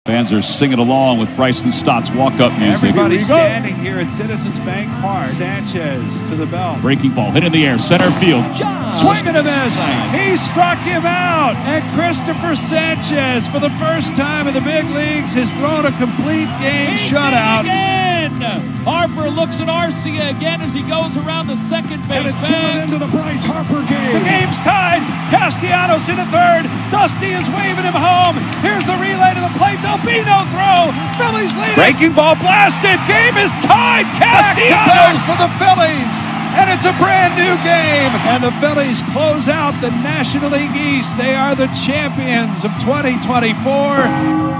Fans are singing along with Bryson Stott's walk-up music. Everybody's standing here at Citizens Bank Park. Sanchez to the belt. Breaking ball, hit in the air, center field. Swing and a miss. He struck him out. And Christopher Sanchez, for the first time in the big leagues, has thrown a complete game shutout. Harper looks at Arcia again as he goes around the second base. And it's turned into the Bryce Harper game. The game's tied. Castellanos in at third. Dusty is waving him home. Here's the relay to the plate. There'll be no throw. Phillies lead. Breaking ball blasted. Game is tied. Castellanos for the Phillies. And it's a brand new game. And the Phillies close out the National League East. They are the champions of 2024.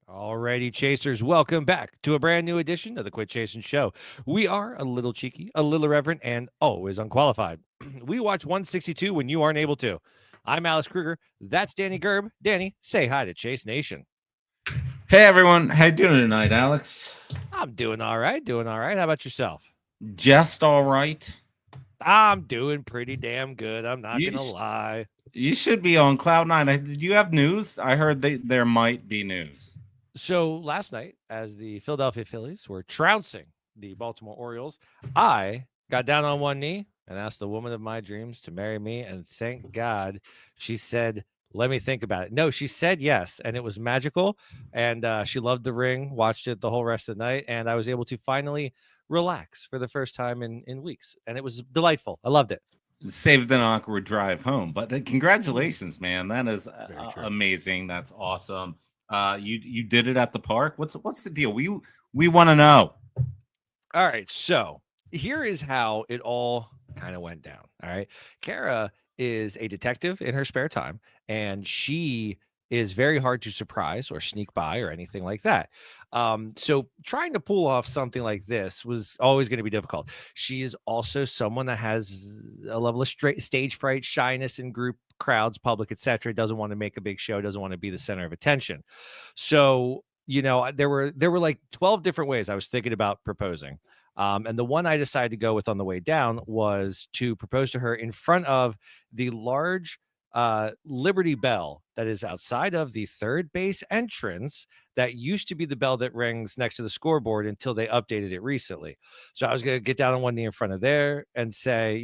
Alrighty, Chasers, welcome back to a brand new edition of the Quit Chasin show. We are a little cheeky, a little irreverent, and always unqualified. We watch 162 when you aren't able to. I'm Alex Kruger. That's Danny Gerb. Danny, say hi to Chase Nation. Hey, everyone. How you doing tonight, Alex? I'm doing all right, How about yourself? Just all right. I'm doing pretty damn good. I'm not going to lie. You should be on cloud nine. Did you have news? I heard there might be news. So last night, as the Philadelphia Phillies were trouncing the Baltimore Orioles, I got down on one knee and asked the woman of my dreams to marry me. And thank God she said, let me think about it. No, she said yes. And it was magical. And she loved the ring, watched it the whole rest of the night. And I was able to finally relax for the first time in weeks. And it was delightful. I loved it. Saved an awkward drive home. But congratulations, man. That is amazing. That's awesome. You did it at the park. What's the deal? We want to know. All right, so here is how it all kind of went down. All right, Kara is a detective in her spare time, and she is very hard to surprise or sneak by or anything like that. So trying to pull off something like this was always going to be difficult. She is also someone that has a level of stage fright, shyness in group crowds, public, etc. Doesn't want to make a big show, doesn't want to be the center of attention. So, there were like 12 different ways I was thinking about proposing. And the one I decided to go with on the way down was to propose to her in front of the large Liberty Bell that is outside of the third base entrance that used to be the bell that rings next to the scoreboard until they updated it recently. So I was going to get down on one knee in front of there and say,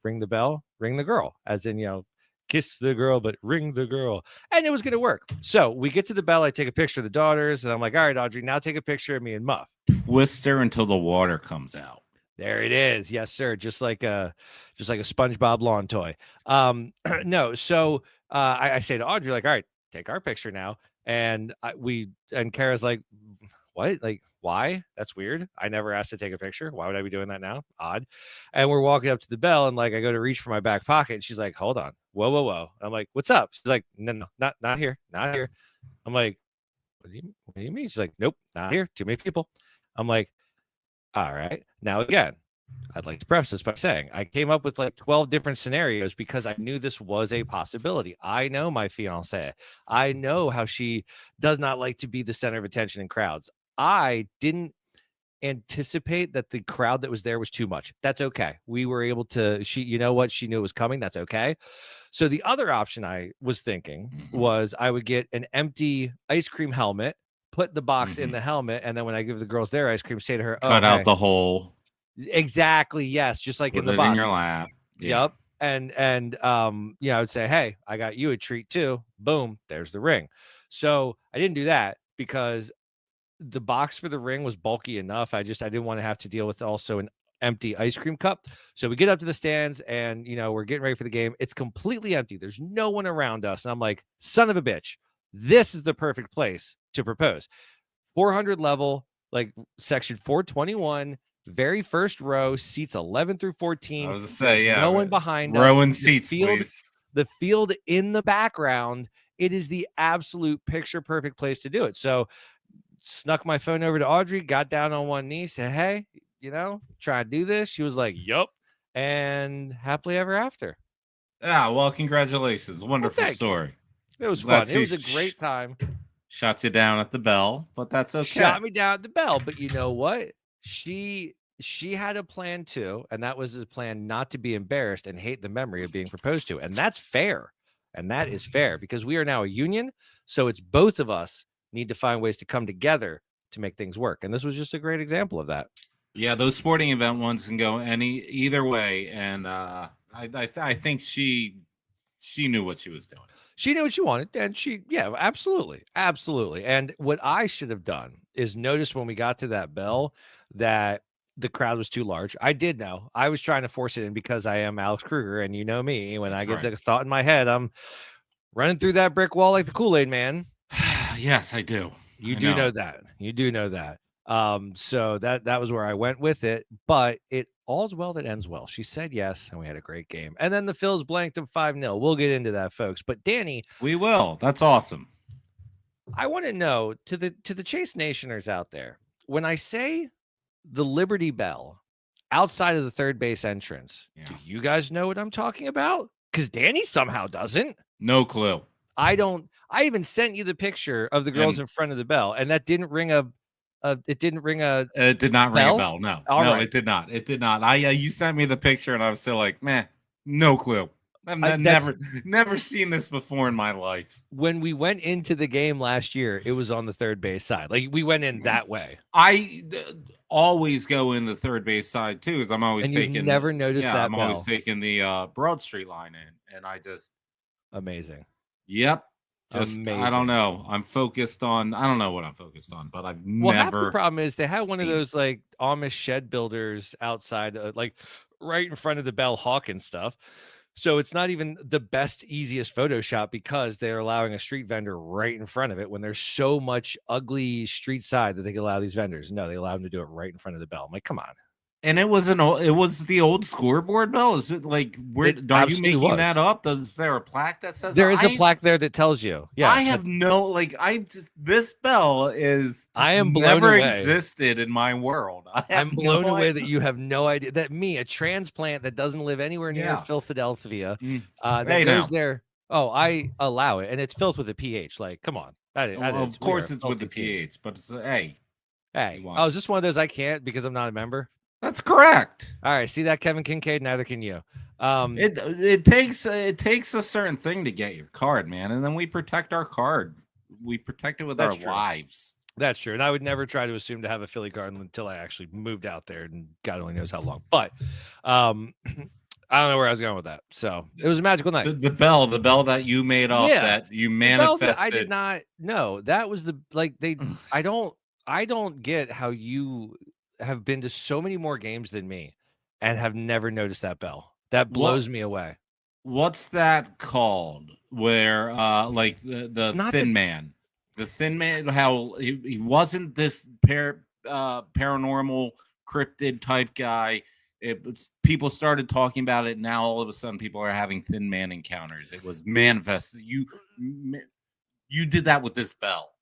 ring the bell, ring the girl, as in, kiss the girl, but ring the girl. And it was going to work. So we get to the bell. I take a picture of the daughters and I'm like, all right, Audrey, now take a picture of me and Muff. Twist her until the water comes out. There it is. Yes, sir. Just like a SpongeBob lawn toy. No. So I say to Audrey, like, all right, take our picture now. And Kara's like, what? Like, why? That's weird. I never asked to take a picture. Why would I be doing that now? Odd. And we're walking up to the bell and like, I go to reach for my back pocket and she's like, hold on. Whoa. I'm like, what's up? She's like, no, not here. Not here. I'm like, what do you mean? She's like, nope, not here. Too many people. I'm like, all right. Now, again, I'd like to preface this by saying I came up with like 12 different scenarios because I knew this was a possibility. I know my fiance. I know how she does not like to be the center of attention in crowds. I didn't anticipate that the crowd that was there was too much. That's okay. We were able to, she knew it was coming. That's okay. So the other option I was thinking was I would get an empty ice cream helmet, put the box in the helmet, and then when I give the girls their ice cream, say to her, cut out the hole. Exactly. Yes. Just like put in the it box. In your lap. Yeah. Yep. And I would say, hey, I got you a treat too. Boom. There's the ring. So I didn't do that because the box for the ring was bulky enough. I didn't want to have to deal with also an empty ice cream cup. So we get up to the stands and, we're getting ready for the game. It's completely empty. There's no one around us. And I'm like, son of a bitch, this is the perfect place to propose. 400 level, like section 421, very first row, seats 11 through 14. I was to say, yeah. No one behind us. Row and seats, please. The field in the background. It is the absolute picture perfect place to do it. So snuck my phone over to Audrey, got down on one knee, said, hey, try to do this. She was like, yup. And happily ever after. Yeah, well, congratulations. Wonderful story. It was fun. It was a great time. Shot you down at the bell, but that's okay. Shot me down at the bell. But you know what? She she had a plan too, and that was a plan not to be embarrassed and hate the memory of being proposed to. And that's fair. And that is fair because we are now a union. So it's both of us need to find ways to come together to make things work. And this was just a great example of that. Yeah, those sporting event ones can go either way. And I think she knew what she was doing. She knew what she wanted, and yeah, absolutely. And what I should have done is notice when we got to that bell that the crowd was too large. I did know. I was trying to force it in because I am Alex Kruger, and you know me. When I get the thought in my head, I'm running through that brick wall like the Kool-Aid man. Yes, I do. You do know that. You do know that. So that was where I went with it, but it all's well that ends well. She said yes, and we had a great game. And then the Phils blanked them 5-0. We'll get into that, folks. But Danny, we will. That's awesome. I want to know to the Chase Nationers out there, when I say the Liberty Bell outside of the third base entrance, do you guys know what I'm talking about? Because Danny somehow doesn't. No clue. I don't. I even sent you the picture of the girls in front of the bell, and that didn't ring a. It did not ring a bell. No, right. It did not. It did not. You sent me the picture, and I was still like, man, no clue. I've never seen this before in my life. When we went into the game last year, it was on the third base side. Like we went in that way. I always go in the third base side too, because I'm always taking. You've never noticed that. I'm always taking the Broad Street line in, and I just amazing. Yep. Just amazing. I don't know. I'm focused on. I don't know what I'm focused on, but I've never. Half the problem is they had one of those like Amish shed builders outside, like right in front of the Bell Hawkins stuff. So it's not even the best, easiest Photoshop because they're allowing a street vendor right in front of it when there's so much ugly street side that they can allow these vendors. No, they allow them to do it right in front of the Bell. I'm like, come on. And it was the old scoreboard bell. Is it like are you making that up? Is there a plaque that says there is a plaque there that tells you? Yeah, I have this bell is I am never existed in my world. I'm blown away that you have no idea that me, a transplant that doesn't live anywhere near Philadelphia, that goes there. Oh, I allow it, and it's filled with a pH. Like, come on, of course it's with the pH, but it's hey. Oh, is this one of those I can't because I'm not a member? That's correct. All right, see that, Kevin Kincaid? Neither can you. It takes a certain thing to get your card, man, and then we protect our card. We protect it with our lives. That's true, and I would never try to assume to have a Philly card until I actually moved out there, and God only knows how long. But I don't know where I was going with that. So it was a magical night. The bell that you made up, that you manifested. I did not know. That was I don't get how you have been to so many more games than me and have never noticed that bell. That blows me away. What's that called? Where like the thin man. The thin man, how he wasn't this paranormal cryptid type guy. People started talking about it. Now all of a sudden people are having thin man encounters. It was manifested. You did that with this bell.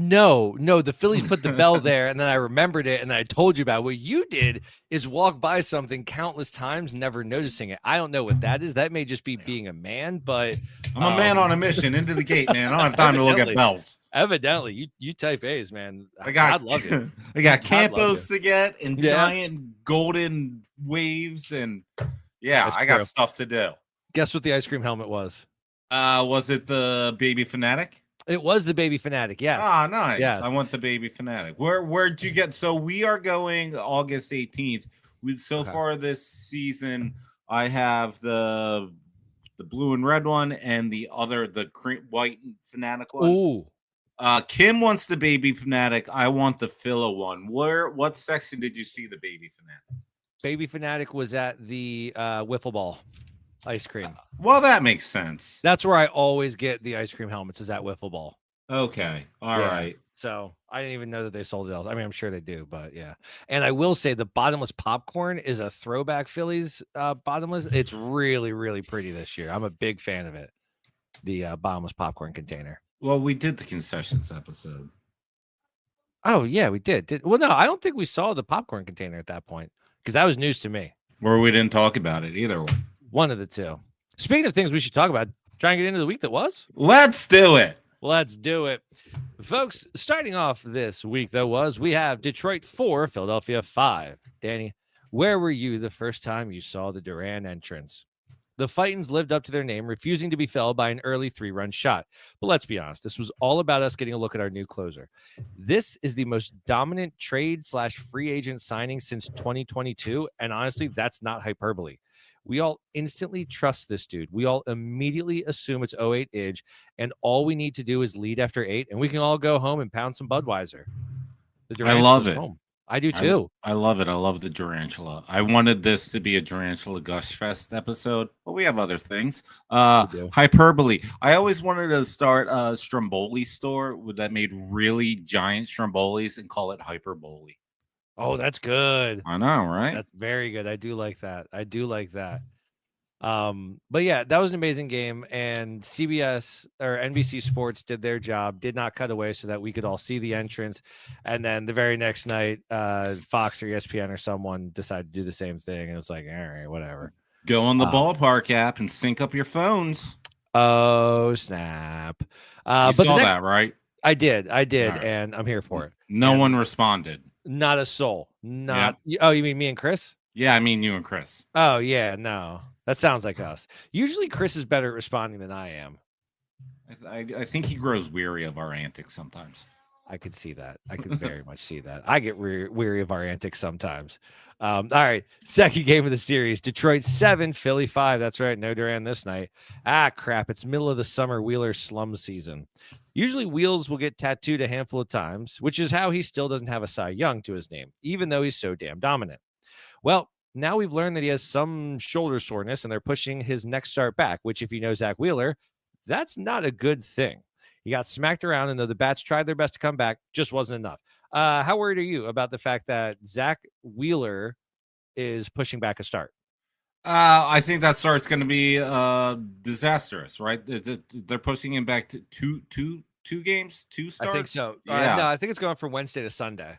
No, the Phillies put the bell there, and then I remembered it, and then I told you about it. What you did is walk by something countless times, never noticing it. I don't know what that is. That may just be being a man, but I'm a man on a mission. Into the gate, man. I don't have time to look at bells. Evidently, you type A's, man. God love it. I got Campos to get and giant golden waves, and I got stuff to do. Guess what the ice cream helmet was? Was it the Baby Fanatic? It was the Baby Fanatic, yes. Ah, nice. Yes. I want the Baby Fanatic. Where'd you get? So we are going August 18th. Far this season, I have the blue and red one and the white Fanatic one. Ooh. Kim wants the Baby Fanatic. I want the Philo one. What section did you see the Baby Fanatic? Baby Fanatic was at the wiffle ball. Ice cream. Well, that makes sense. That's where I always get the ice cream helmets, is at wiffle ball. Okay. All right. So I didn't even know that they sold it else. I mean, I'm sure they do, but yeah. And I will say the bottomless popcorn is a throwback Phillies bottomless. It's really, really pretty this year. I'm a big fan of it. The bottomless popcorn container. Well, we did the concessions episode. Oh, yeah, we did. Well, no, I don't think we saw the popcorn container at that point because that was news to me. Or we didn't talk about it either. One of the two. Speaking of things we should talk about, try and get into the week that was. Let's do it. Let's do it. Folks, starting off this week, we have Detroit 4, Philadelphia 5. Danny, Where were you the first time you saw the Duran entrance? The Fightins lived up to their name, refusing to be felled by an early 3-run shot. But let's be honest, this was all about us getting a look at our new closer. This is the most dominant trade/free agent signing since 2022, and honestly, that's not hyperbole. We all instantly trust this dude. We all immediately assume it's 08 Idge, and all we need to do is lead after 8, and we can all go home and pound some Budweiser. The I love it. Home. I do too. I love it. I love the Durantula. I wanted this to be a Durantula Gush Fest episode, but we have other things. Hyperbole. I always wanted to start a Stromboli store that made really giant Strombolis and call it Hyperbole. Oh, that's good. I know, right? That's very good. I do like that. But yeah, that was an amazing game, and CBS or NBC Sports did their job, did not cut away so that we could all see the entrance. And then the very next night, Fox or ESPN or someone decided to do the same thing, and it's like, all right, whatever. Go on the ballpark app and sync up your phones. Oh, snap. You saw that, right? I did, right. And I'm here for it. No one responded. Not a soul. Oh, you mean me and Chris? Yeah, I mean you and Chris. Oh, yeah, no. That sounds like us. Usually Chris is better at responding than I am. I think he grows weary of our antics sometimes. I could see that. I could very much see that. I get weary of our antics sometimes. All right. Second game of the series. Detroit 7, Philly 5. That's right. No Duran this night. Ah, crap. It's middle of the summer Wheeler slum season. Usually Wheels will get tattooed a handful of times, which is how he still doesn't have a Cy Young to his name, even though he's so damn dominant. Well, now we've learned that he has some shoulder soreness, and they're pushing his next start back, which, if you know Zach Wheeler, that's not a good thing. He got smacked around, and though the Bats tried their best to come back, just wasn't enough. How worried are you about the fact that Zach Wheeler is pushing back a start? I think that start's going to be disastrous, right? They're pushing him back to two games, 2 starts. I think so. Yeah. No, I think it's going from Wednesday to Sunday.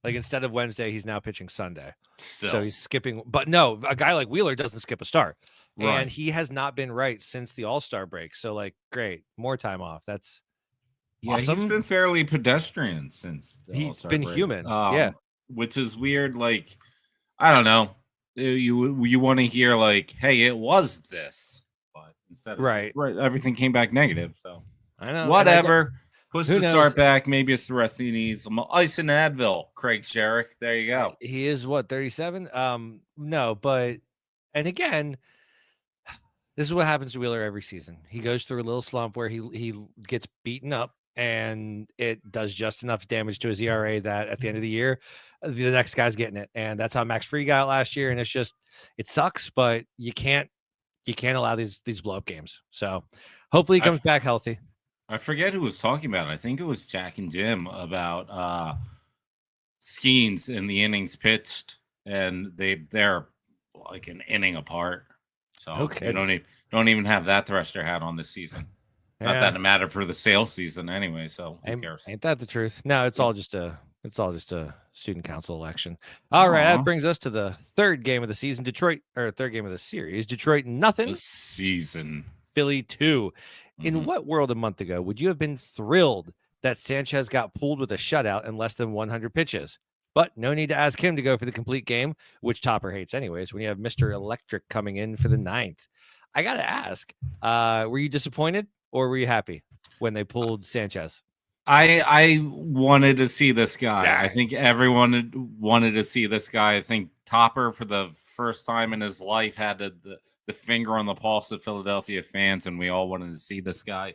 Like, instead of Wednesday, he's now pitching Sunday. So he's skipping. But no, a guy like Wheeler doesn't skip a start. Right. And he has not been right since the All-Star break. So, like, great. More time off. That's awesome. He's been fairly pedestrian since the he's All-Star been break. human. Which is weird. Like, I don't know. You want to hear, like, hey, it was this. But instead of everything came back negative. So I know. Whatever. Push the start back. Maybe it's the rest he needs. Some ice and Advil. Craig Sherrick. There you go. He is what, 37? No, but and again, this is what happens to Wheeler every season. He goes through a little slump where he gets beaten up, and it does just enough damage to his ERA that at the end of the year, the next guy's getting it. And that's how Max Fried got last year. And it's just, it sucks, but you can't allow these blow up games. So hopefully he comes back healthy. I forget who was talking about it. I think it was Jack and Jim about Skeens in the innings pitched, and they're like an inning apart. So you don't even have that thresher hat on this season. Yeah. Not that it mattered for the sales season anyway. So who cares? Ain't that the truth? No, it's all just a student council election. All right, that brings us to the third game of the season. Third game of the series. Detroit nothing. The season. Philly 2. In what world a month ago would you have been thrilled that Sanchez got pulled with a shutout in less than 100 pitches? But no need to ask him to go for the complete game, which Topper hates anyways, when you have Mr. Electric coming in for the 9th. I got to ask, were you disappointed or were you happy when they pulled Sanchez? I wanted to see this guy. Yeah. I think everyone wanted to see this guy. I think Topper, for the first time in his life, had the finger on the pulse of Philadelphia fans, and we all wanted to see this guy.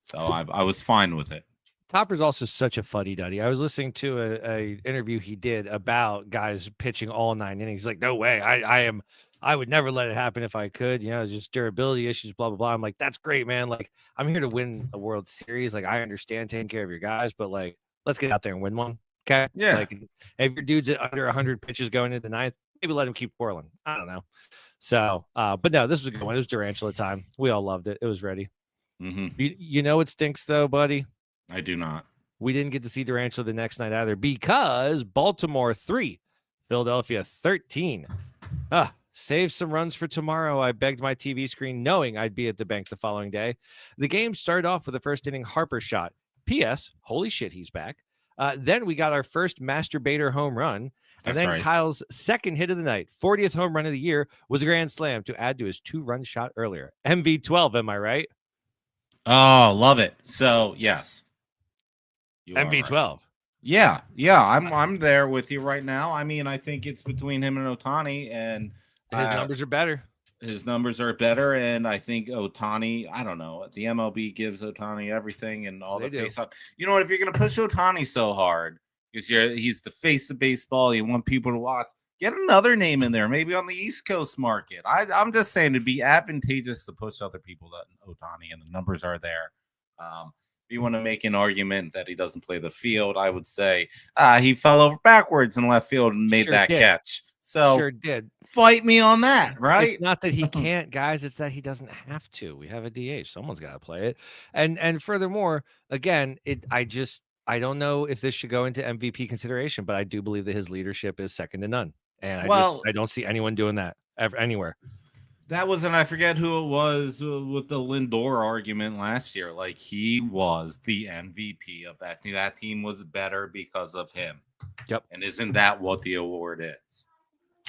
So I was fine with it. Topper's also such a fuddy-duddy. I was listening to a interview he did about guys pitching all 9 innings. He's like, no way. I would never let it happen if I could. You know, it's just durability issues, blah, blah, blah. I'm like, that's great, man. Like, I'm here to win a World Series. Like, I understand taking care of your guys, but, like, let's get out there and win one. Okay? Yeah. Like, if your dude's at under 100 pitches going into the 9th, maybe let him keep twirling. I don't know. So, but no, this was a good one. It was Durantula time. We all loved it. It was ready. Mm-hmm. You know what stinks, though, buddy? I do not. We didn't get to see Durantula the next night either because Baltimore 3, Philadelphia 13. Save some runs for tomorrow. I begged my TV screen knowing I'd be at the bank the following day. The game started off with the first inning Harper shot. P.S. Holy shit, he's back. Then we got our first masturbator home run. And That's then right. Kyle's second hit of the night, 40th home run of the year, was a grand slam to add to his 2-run shot earlier. MV12, am I right? Oh, love it. So yes, you are right. MV12. Yeah, I'm there with you right now. I mean, I think it's between him and Ohtani, and His numbers are better. His numbers are better, and I think Ohtani. I don't know. The MLB gives Ohtani everything and all the face up. You know what? If you're going to push Ohtani so hard, because he's the face of baseball, you want people to watch. Get another name in there, maybe on the East Coast market. I'm just saying it'd be advantageous to push other people than Ohtani, and the numbers are there. If you want to make an argument that he doesn't play the field, I would say he fell over backwards in left field and made that catch. So sure did. Fight me on that, right? It's not that he can't, guys. It's that he doesn't have to. We have a DH. Someone's got to play it. And furthermore, again, I don't know if this should go into MVP consideration, but I do believe that his leadership is second to none. And I don't see anyone doing that anywhere. That was, and I forget who it was with the Lindor argument last year. Like, he was the MVP of that team. That team was better because of him. Yep. And isn't that what the award is?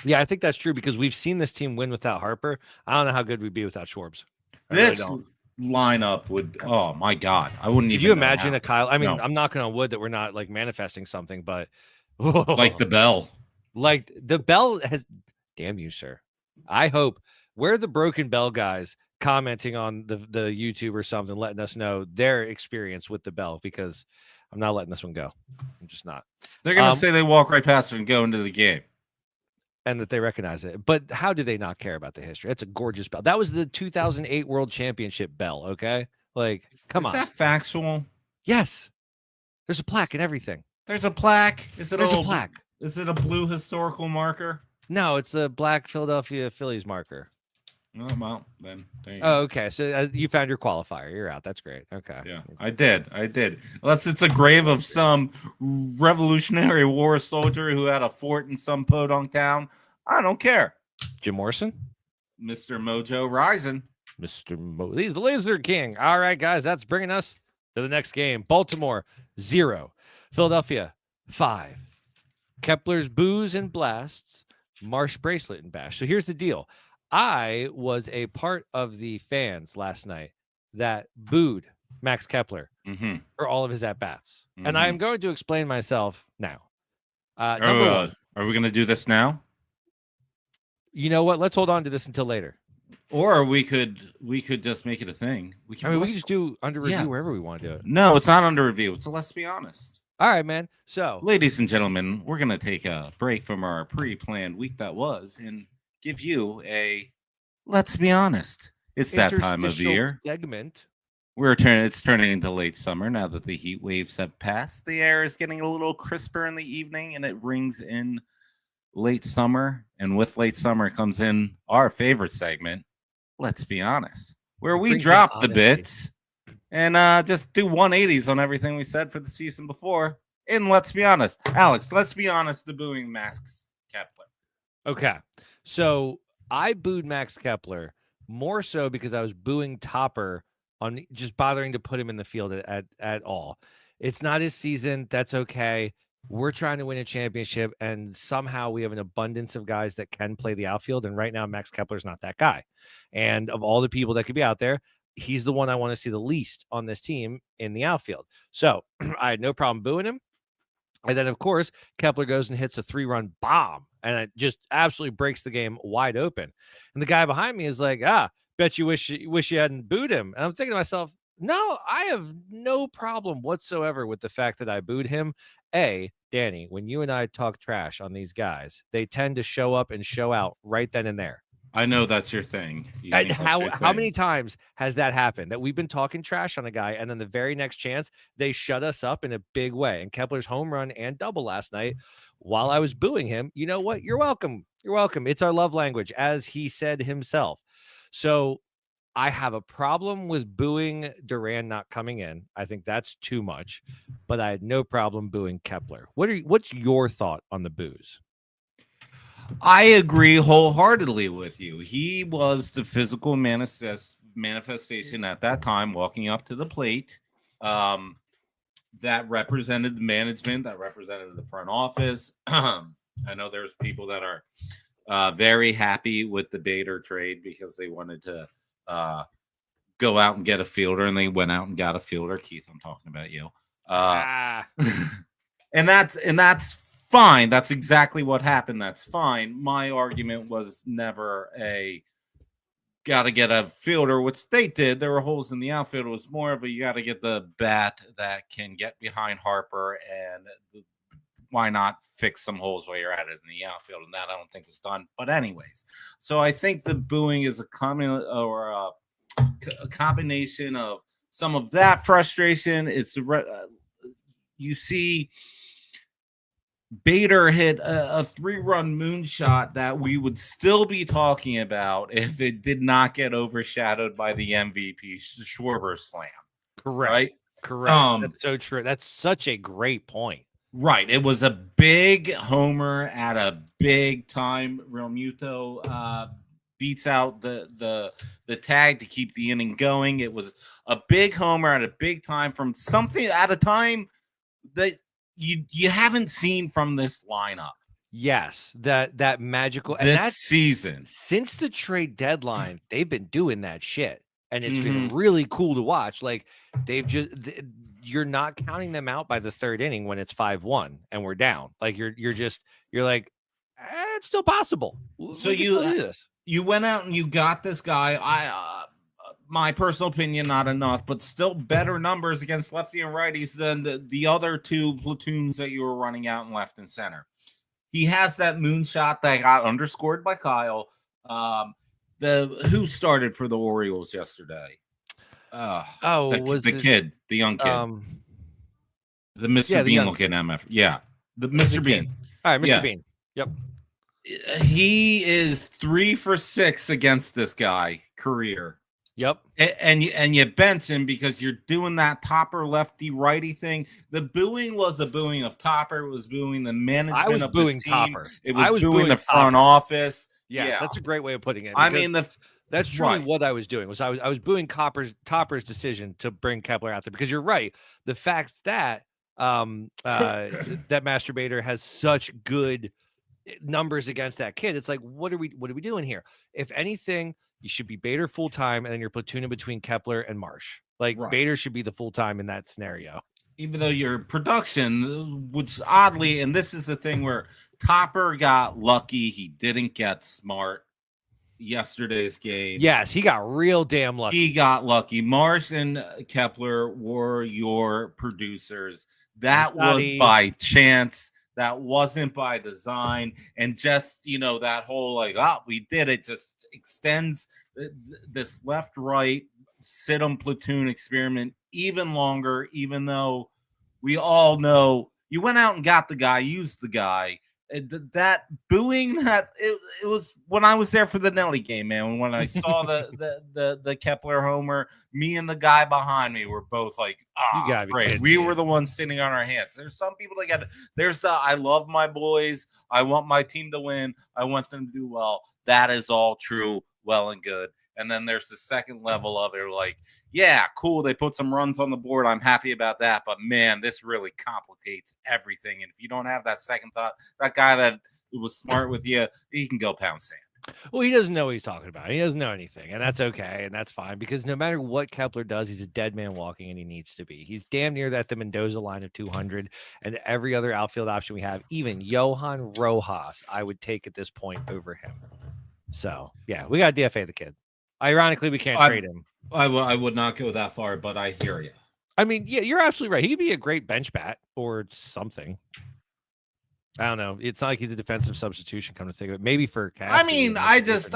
Yeah, I think that's true because we've seen this team win without Harper. I don't know how good we'd be without Schwartz. This lineup would, oh my God. I wouldn't even. Could you imagine a Kyle? I mean, no. I'm knocking on wood that we're not like manifesting something, but like the bell. Like the bell has, damn you, sir. I hope we're the Broken Bell guys commenting on the YouTube or something, letting us know their experience with the bell, because I'm not letting this one go. I'm just not. They're going to say they walk right past it and go into the game. And that they recognize it. But how do they not care about the history? It's a gorgeous bell. That was the 2008 World Championship bell, okay? Like, come on. Is that factual? Yes. There's a plaque and everything. There's a plaque? There's a plaque. Is it a blue historical marker? No, it's a black Philadelphia Phillies marker. Oh, well, then. There you go. Okay. So you found your qualifier. You're out. That's great. Okay. Yeah, I did. Unless it's a grave of some Revolutionary War soldier who had a fort in some podunk town. I don't care. Jim Morrison? Mr. Mojo Rising. He's the Laser King. All right, guys. That's bringing us to the next game. Baltimore, 0. Philadelphia, 5. Kepler's Booze and Blasts. Marsh Bracelet and Bash. So here's the deal. I was a part of the fans last night that booed Max Kepler for all of his at-bats. And I am going to explain myself now. Number one, are we going to do this now? You know what? Let's hold on to this until later. Or we could just make it a thing. We can just do under review wherever we want to do it. No, it's not under review. So let's be honest. All right, man. So, ladies and gentlemen, we're going to take a break from our pre-planned week that was and give you a, let's be honest, it's that time of year segment. It's turning into late summer now that the heat waves have passed. The air is getting a little crisper in the evening, and it rings in late summer. And with late summer comes in our favorite segment, let's be honest, where we drop the bits and just do 180s on everything we said for the season before. And let's be honest, Alex, let's be honest, the booing Max Kepler. Okay. So I booed Max Kepler more so because I was booing Topper on just bothering to put him in the field at all. It's not his season. That's okay. We're trying to win a championship, and somehow we have an abundance of guys that can play the outfield. And right now, Max Kepler's not that guy. And of all the people that could be out there, he's the one I want to see the least on this team in the outfield. So I had no problem booing him. And then, of course, Kepler goes and hits a 3-run bomb, and it just absolutely breaks the game wide open. And the guy behind me is like, bet you wish you hadn't booed him. And I'm thinking to myself, no, I have no problem whatsoever with the fact that I booed him. Danny, when you and I talk trash on these guys, they tend to show up and show out right then and there. I know that's your thing. How many times has that happened that we've been talking trash on a guy, and then the very next chance they shut us up in a big way? And Kepler's home run and double last night, while I was booing him, you know what? You're welcome. You're welcome. It's our love language, as he said himself. So I have a problem with booing Duran not coming in. I think that's too much, but I had no problem booing Kepler. What's your thought on the boos? I agree wholeheartedly with you. He was the physical manifestation at that time, walking up to the plate. that represented the management, that represented the front office. I know there's people that are very happy with the Bader trade because they wanted to go out and get a fielder, and they went out and got a fielder. Keith, I'm talking about you. And that's fine. That's exactly what happened. That's fine. My argument was never a got to get a fielder, which they did. There were holes in the outfield. It was more of a you got to get the bat that can get behind Harper, and why not fix some holes while you're at it in the outfield? And that I don't think was done. But anyways, so I think the booing is a combination of some of that frustration. It's you see Bader hit a 3-run moonshot that we would still be talking about if it did not get overshadowed by the MVP Schwarber slam. Correct. Right? Correct. That's so true. That's such a great point. Right. It was a big homer at a big time. Real Muto beats out the tag to keep the inning going. It was a big homer at a big time from something at a time that you haven't seen from this lineup. Yes, that magical this and season. Since the trade deadline, they've been doing that shit, and it's been really cool to watch. Like you're not counting them out by the third inning when it's 5-1 and we're down. Like you're like, it's still possible. So you went out and you got this guy. My personal opinion, not enough, but still better numbers against lefty and righties than the other two platoons that you were running out in left and center. He has that moonshot that got underscored by Kyle. Who started for the Orioles yesterday? The young kid, the Mr. Bean looking MF. Yeah, the Mr. Bean. All right, Mr. Bean. Yep. He is 3 for 6 against this guy career. Yep. And you bench him because you're doing that topper lefty righty thing. The booing was a booing of Topper. It was booing the management of this team. Topper. It was booing the front office. Yes, yeah, that's a great way of putting it. I mean, that's truly what I was doing. I was booing Topper's decision to bring Kepler out there because you're right. The fact that that masturbator has such good numbers against that kid, it's like, what are we doing here? If anything, you should be Bader full time, and then you're platooning between Kepler and Marsh. Like Bader should be the full time in that scenario. Even though your production was oddly, and this is the thing where Topper got lucky, he didn't get smart yesterday's game. Yes, he got real damn lucky. He got lucky. Marsh and Kepler were your producers. That was by chance. That wasn't by design. And just, that whole we did it just extends this left-right sit-em platoon experiment even longer, even though we all know you went out and got the guy, used the guy. That booing, it was when I was there for the Nelly game, man. When I saw the Kepler homer, me and the guy behind me were both like, great. We were the ones sitting on our hands. There's some people that I love my boys. I want my team to win. I want them to do well. That is all true, well and good. And then there's the second level of it, like, yeah, cool. They put some runs on the board. I'm happy about that. But, man, this really complicates everything. And if you don't have that second thought, that guy that was smart with you, he can go pound sand. Well, he doesn't know what he's talking about. He doesn't know anything. And that's okay. And that's fine. Because no matter what Kepler does, he's a dead man walking, and he needs to be. He's damn near that the Mendoza line of 200. And every other outfield option we have, even Johan Rojas, I would take at this point over him. So, yeah, we got to DFA the kid. Ironically, we can't trade him. I would not go that far, but I hear you. I mean, yeah, you're absolutely right. He could be a great bench bat or something. I don't know. It's not like he's a defensive substitution. Come to think of it, maybe for Cassidy. I mean, I just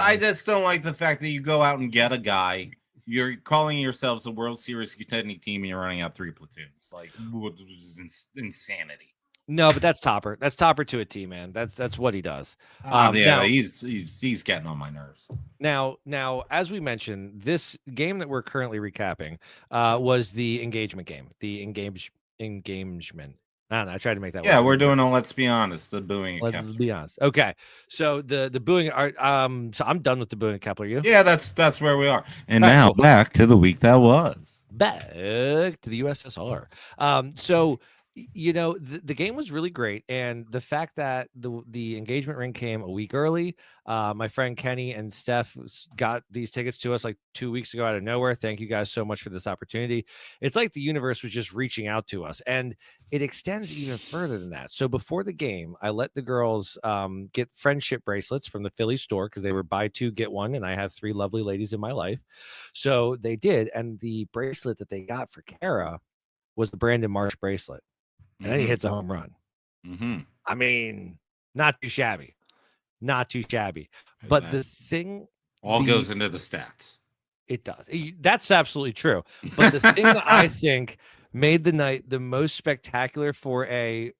don't like the fact that you go out and get a guy. You're calling yourselves a World Series contending team, and you're running out 3 platoons. Like, this is insanity. No, but that's Topper. That's Topper to a T, man. That's what he does. Now, he's getting on my nerves. Now, as we mentioned, this game that we're currently recapping was the engagement game, the engagement. I don't know. I tried to make that. Yeah, we're doing a let's be honest, the booing at Let's Kepler. be honest. Okay, so the booing are so I'm done with the booing at Kepler. You? Yeah, that's where we are. And All right, now cool. back to the week that was. Back to the USSR. So you know the game was really great, and the fact that the engagement ring came a week early. My friend Kenny and Steph got these tickets to us like 2 weeks ago out of nowhere. Thank you guys so much for this opportunity. It's like the universe was just reaching out to us, and it extends even further than that. So before the game, I let the girls get friendship bracelets from the Philly store because they were buy two get one, and I have 3 lovely ladies in my life. So they did, and the bracelet that they got for Kara was the Brandon Marsh bracelet. And then he hits a home run. I mean, not too shabby. Not too shabby. But the thing goes into the stats. It does. That's absolutely true. But the thing that I think made the night the most spectacular for a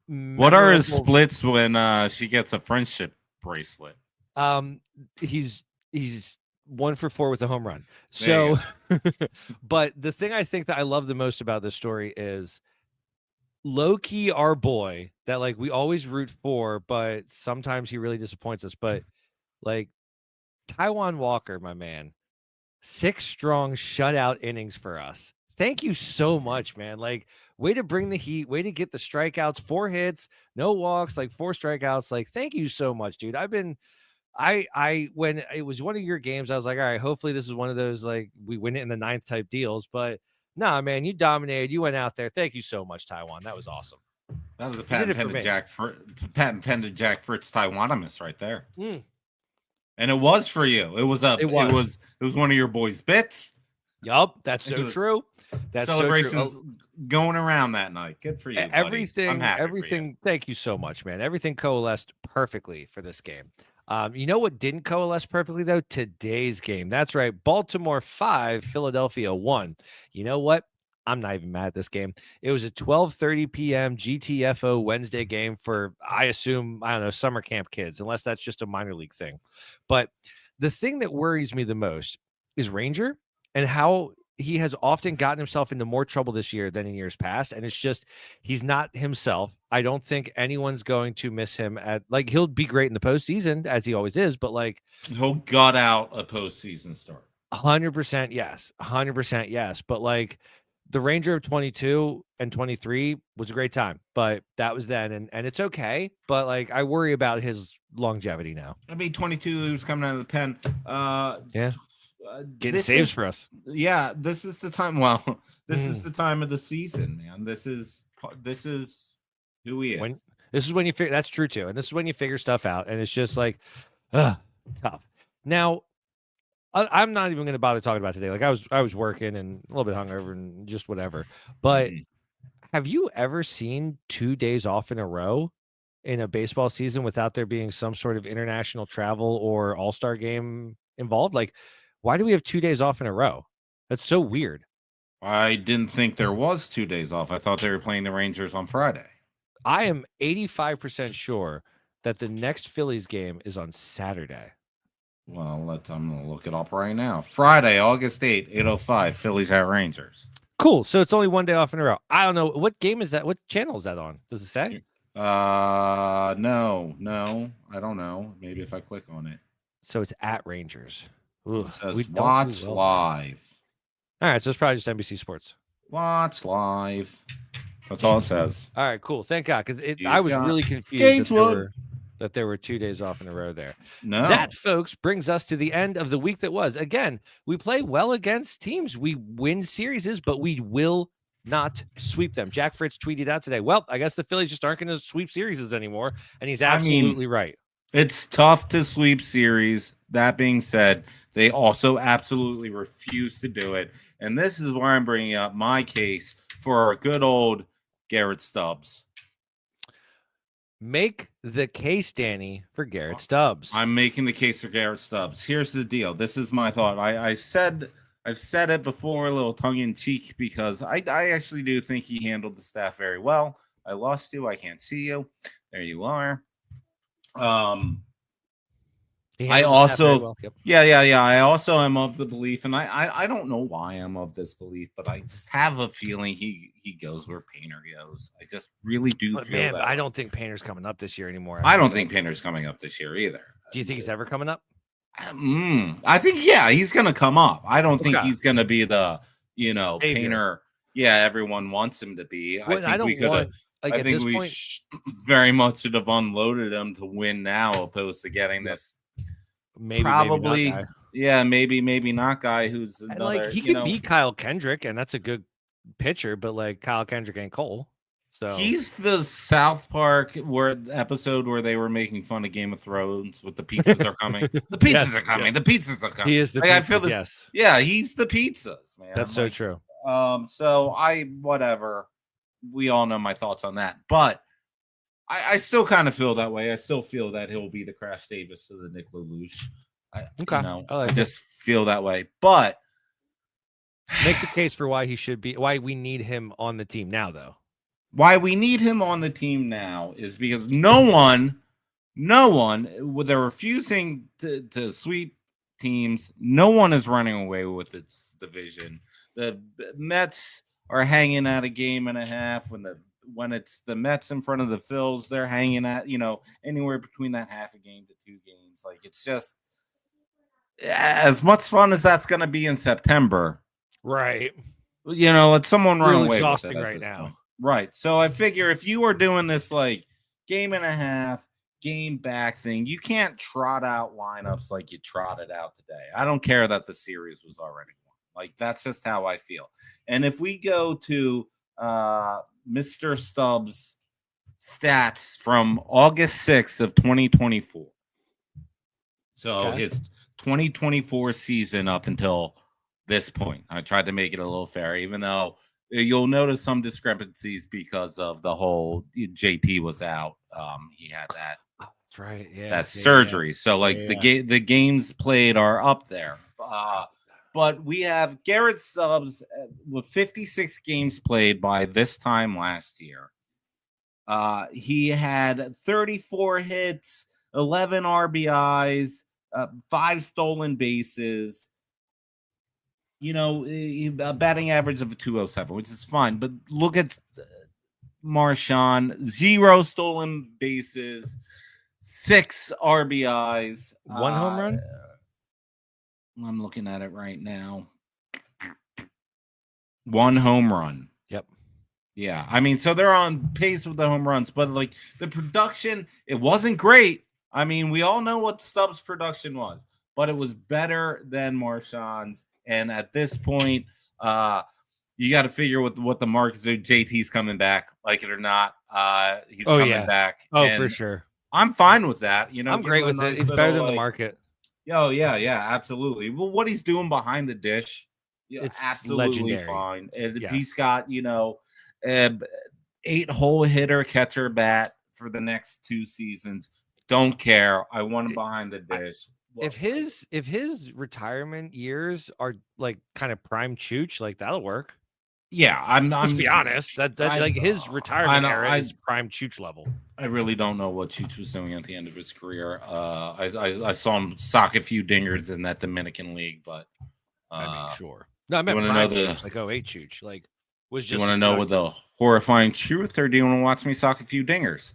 what are his splits when she gets a friendship bracelet? He's 1 for 4 with a home run. So but the thing I think that I love the most about this story is low-key our boy that like we always root for, but sometimes he really disappoints us. But like Taijuan Walker, my man, 6 strong shutout innings for us. Thank you so much, man. Like, way to bring the heat, way to get the strikeouts, 4 hits, no walks, like 4 strikeouts. Like, thank you so much, dude. When it was one of your games, I was like, all right, hopefully this is one of those like we win it in the 9th type deals. But nah, man, you dominated. You went out there. Thank you so much, Taijuan. That was awesome. That was a patent pending Jack Fritz Taiwanimus right there. And it was for you. It was one of your boys' bits. Yup, that's so true. That's celebrations so true. going around that night. Good for you, buddy. Everything. Thank you so much, man. Everything coalesced perfectly for this game. You know what didn't coalesce perfectly though? Today's game. That's right. Baltimore 5, Philadelphia 1. You know what? I'm not even mad at this game. It was a 12:30 p.m. GTFO Wednesday game for, I assume, I don't know, summer camp kids, unless that's just a minor league thing. But the thing that worries me the most is Ranger and how he has often gotten himself into more trouble this year than in years past. And it's just, he's not himself. I don't think anyone's going to miss him he'll be great in the postseason as he always is, but like he'll gut out a postseason start. 100% yes. 100% yes. But like the Ranger of 22 and 23 was a great time, but that was then. And it's okay. But like, I worry about his longevity now. I mean, 22, he was coming out of the pen. Yeah. Getting saves for us. Yeah, this is the time. Well, this is the time of the season, man. This is who he is. This is when you figure that's true too, and this is when you figure stuff out, and it's just like, tough. Now, I'm not even going to bother talking about today. Like I was working and a little bit hungover and just whatever. But have you ever seen 2 days off in a row in a baseball season without there being some sort of international travel or all-star game involved? Like, why do we have 2 days off in a row? That's so weird. I didn't think there was 2 days off. I thought they were playing the Rangers on Friday. I am 85% sure that the next Phillies game is on Saturday. Well, I'm going to look it up right now. Friday, August 8th, 8:05, Phillies at Rangers. Cool. So it's only 1 day off in a row. I don't know. What game is that? What channel is that on? Does it say? No, I don't know. Maybe if I click on it. So it's at Rangers. It says watch live. All right, so it's probably just NBC Sports. Watch live. That's all it says. All right, cool. Thank God, because I was really confused that there were 2 days off in a row there. No. That, folks, brings us to the end of the week that was. Again, we play well against teams. We win series, but we will not sweep them. Jack Fritz tweeted out today, well, I guess the Phillies just aren't going to sweep series anymore, and he's absolutely right. It's tough to sweep series. That being said, they also absolutely refuse to do it. And this is where I'm bringing up my case for our good old Garrett Stubbs. Make the case, Danny, for Garrett Stubbs. I'm making the case for Garrett Stubbs. Here's the deal. This is my thought. I've said it before, a little tongue-in-cheek, because I actually do think he handled the staff very well. I lost you. I can't see you. There you are. I also, yeah. I also am of the belief, and I don't know why I'm of this belief, but I just have a feeling he goes where Painter goes. I just really do feel that. I don't think Painter's coming up this year anymore. I don't think Painter's coming up this year either. Do you think he's ever coming up? I think he's gonna come up. I don't think he's gonna be the Savior. Painter. Yeah, everyone wants him to be. Well, I think we very much should have unloaded him to win now, opposed to getting this. Maybe not guy. maybe not guy who's another, he could beat Kyle Kendrick, and that's a good pitcher, but Kyle Kendrick ain't Cole. So he's the South Park episode where they were making fun of Game of Thrones with the pizzas are coming. The pizzas are coming. The pizzas are coming. He is the pizzas, I feel this. Yes. Yeah, he's the pizzas, man. That's so true. So whatever. We all know my thoughts on that, but I still kind of feel that way. I still feel that he'll be the Crash Davis to the Nick LaLoosh. I just feel that way. But make the case for why he should be, why we need him on the team now, though. Why we need him on the team now is because no one, they're refusing to sweep teams. No one is running away with this division. The Mets are hanging at a game and a half when it's the Mets in front of the Phils, they're hanging at, anywhere between that half a game to 2 games. It's just as much fun as that's going to be in September. Right. Let someone run away with it right now. Point. Right. So I figure if you are doing this game and a half, game back thing, you can't trot out lineups like you trotted out today. I don't care that the series was already won. That's just how I feel. And if we go to Mr. Stubbs' stats from August 6th of 2024. So his 2024 season up until this point. I tried to make it a little fair, even though you'll notice some discrepancies because of the whole JT was out. He had that. That's right. Yeah. That's surgery. Yeah. So the games played are up there. But we have Garrett Stubbs with 56 games played by this time last year. He had 34 hits, 11 RBIs, 5 stolen bases. A batting average of a 207, which is fine. But look at Marchand, 0 stolen bases, 6 RBIs, 1 home run. I'm looking at it right now. 1 home run. Yep. Yeah. I mean, so they're on pace with the home runs, but the production, it wasn't great. I mean, we all know what Stubbs' production was, but it was better than Marchand's. And at this point, you got to figure what the market is. JT's coming back, like it or not. He's coming back. Oh, for sure. I'm fine with that. I'm great with it. He's better than the market. Oh, yeah, absolutely. Well, what he's doing behind the dish, it's absolutely legendary. Fine. And if he's got, 8-hole hitter, catcher, bat for the next 2 seasons, don't care. I want him behind the dish. If his retirement years are kind of prime Chooch, that'll work. Yeah, Let's be honest. That his retirement era is prime Chooch level. I really don't know what Chooch was doing at the end of his career. I saw him sock a few dingers in that Dominican league, but sure. No, I meant prime Chooch, 08 Chooch. Was just. You want to know what the horrifying truth, or do you want to watch me sock a few dingers?